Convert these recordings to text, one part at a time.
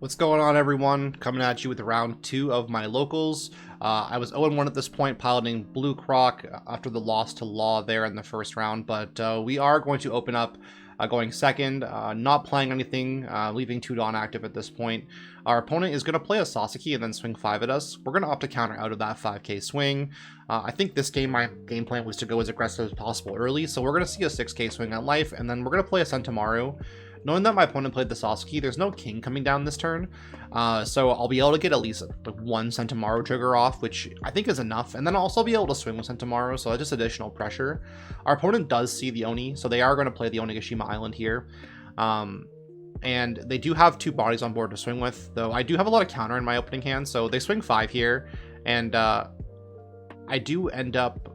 What's going on, everyone? Coming at you with round 2 of my locals. I was 0-1 at this point, piloting Blue Croc after the loss to Law there in the first round, but we are going to open up going second, not playing anything, leaving 2 Dawn active at this point. Our opponent is going to play a Sasaki and then swing 5 at us. We're going to opt to counter out of that 5k swing. I think this game, my game plan was to go as aggressive as possible early, so we're going to see a 6k swing at life, and then we're going to play a Sentamaru. Knowing that my opponent played the Sasaki, there's no king coming down this turn, so I'll be able to get at least like 1 Sentamaru trigger off, which I think is enough, and then I'll also be able to swing with Sentamaru, so that's just additional pressure. Our opponent does see the Oni, so they are going to play the Onigashima Island here, and they do have 2 bodies on board to swing with, though I do have a lot of counter in my opening hand, so they swing 5 here, and I do end up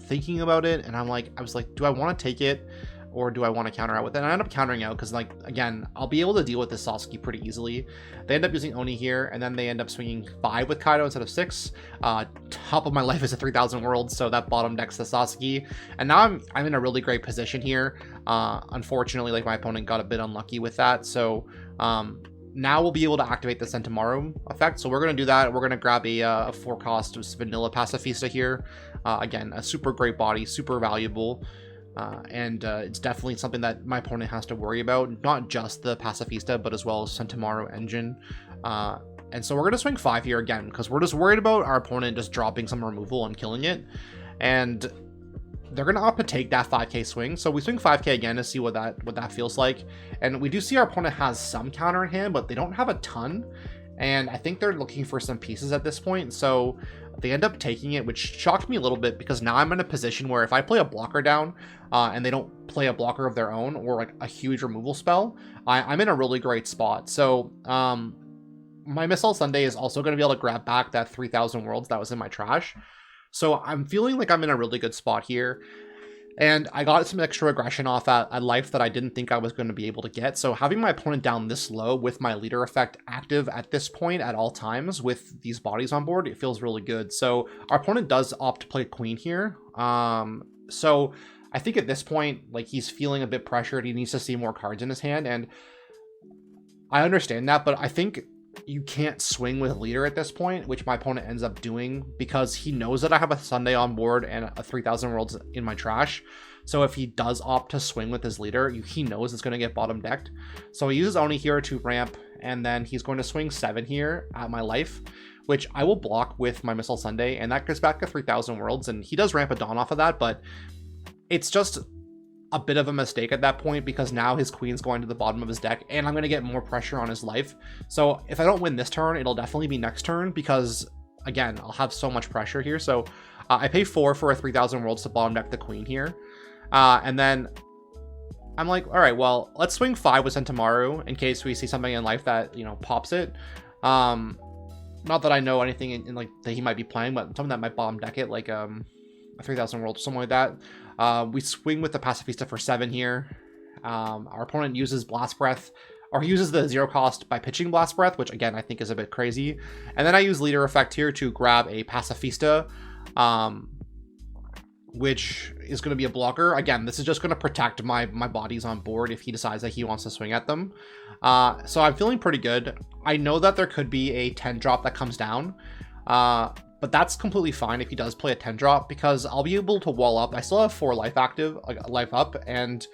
thinking about it, and I was like, do I want to take it? Or do I want to counter out with it? And I end up countering out because, like, again, I'll be able to deal with this Sasaki pretty easily. They end up using Oni here, and then they end up swinging 5 with Kaido instead of 6. Top of my life is a 3000 worlds, so that bottom decks the Sasaki. And now I'm in a really great position here. Unfortunately, like, my opponent got a bit unlucky with that. So now we'll be able to activate the Sentamaru effect. So we're going to do that. We're going to grab a 4 cost vanilla Pacifista here. Again, a super great body, super valuable. And it's definitely something that my opponent has to worry about, not just the Pacifista, but as well as Sentamaru engine. And so we're going to swing 5 here again, because we're just worried about our opponent just dropping some removal and killing it. And they're going to opt to take that 5k swing. So we swing 5k again to see what that feels like. And we do see our opponent has some counter in hand, but they don't have a ton. And I think they're looking for some pieces at this point, so they end up taking it, which shocked me a little bit because now I'm in a position where if I play a blocker down and they don't play a blocker of their own or like a huge removal spell, I'm in a really great spot. So my Missile Sunday is also going to be able to grab back that 3000 worlds that was in my trash. So I'm feeling like I'm in a really good spot here. And I got some extra aggression off at life that I didn't think I was going to be able to get. So having my opponent down this low with my leader effect active at this point at all times with these bodies on board, it feels really good. So our opponent does opt to play queen here. So I think at this point, like, he's feeling a bit pressured. He needs to see more cards in his hand. And I understand that, but I think you can't swing with leader at this point, which my opponent ends up doing because he knows that I have a Sunday on board and a 3000 worlds in my trash. So if he does opt to swing with his leader, he knows it's going to get bottom decked. So he uses Oni here to ramp, and then he's going to swing 7 here at my life, which I will block with my Missile Sunday, and that goes back to 3000 worlds, and he does ramp a Dawn off of that, but it's just a bit of a mistake at that point because now his queen's going to the bottom of his deck and I'm going to get more pressure on his life. So if I don't win this turn, it'll definitely be next turn because, again, I'll have so much pressure here. So I pay 4 for a 3000 worlds to bottom deck the queen here. And then I'm like, all right, well, let's swing 5 with Sentamaru in case we see something in life that, you know, pops it. Not that I know anything in like that he might be playing, but something that might bottom deck it, like a 3000 world or something like that. We swing with the Pacifista for 7 here. Our opponent uses Blast Breath, or he uses the 0 cost by pitching Blast Breath, which again I think is a bit crazy. And then I use leader effect here to grab a Pacifista, which is going to be a blocker. Again, this is just going to protect my bodies on board if he decides that he wants to swing at them. So I'm feeling pretty good. I know that there could be a 10 drop that comes down. But that's completely fine if he does play a 10 drop because I'll be able to wall up. I still have 4 life active, like life up, and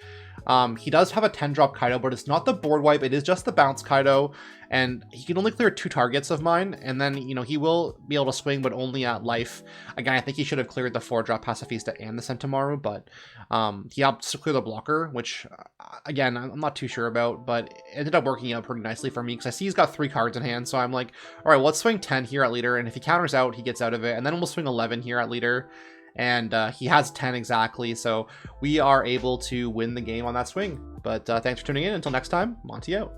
he does have a 10 drop Kaido, but it's not the board wipe. It is just the bounce Kaido, and he can only clear 2 targets of mine, and then, you know, he will be able to swing, but only at life. Again, I think he should have cleared the 4 drop Pacifista and the Sentamaru, but he opts to clear the blocker, which, again, I'm not too sure about, but it ended up working out pretty nicely for me because I see he's got 3 cards in hand, so I'm like, all right, well, let's swing 10 here at leader, and if he counters out, he gets out of it, and then we'll swing 11 here at leader, and he has 10 exactly, so we are able to win the game on that swing. But thanks for tuning in. Until next time, Monty out.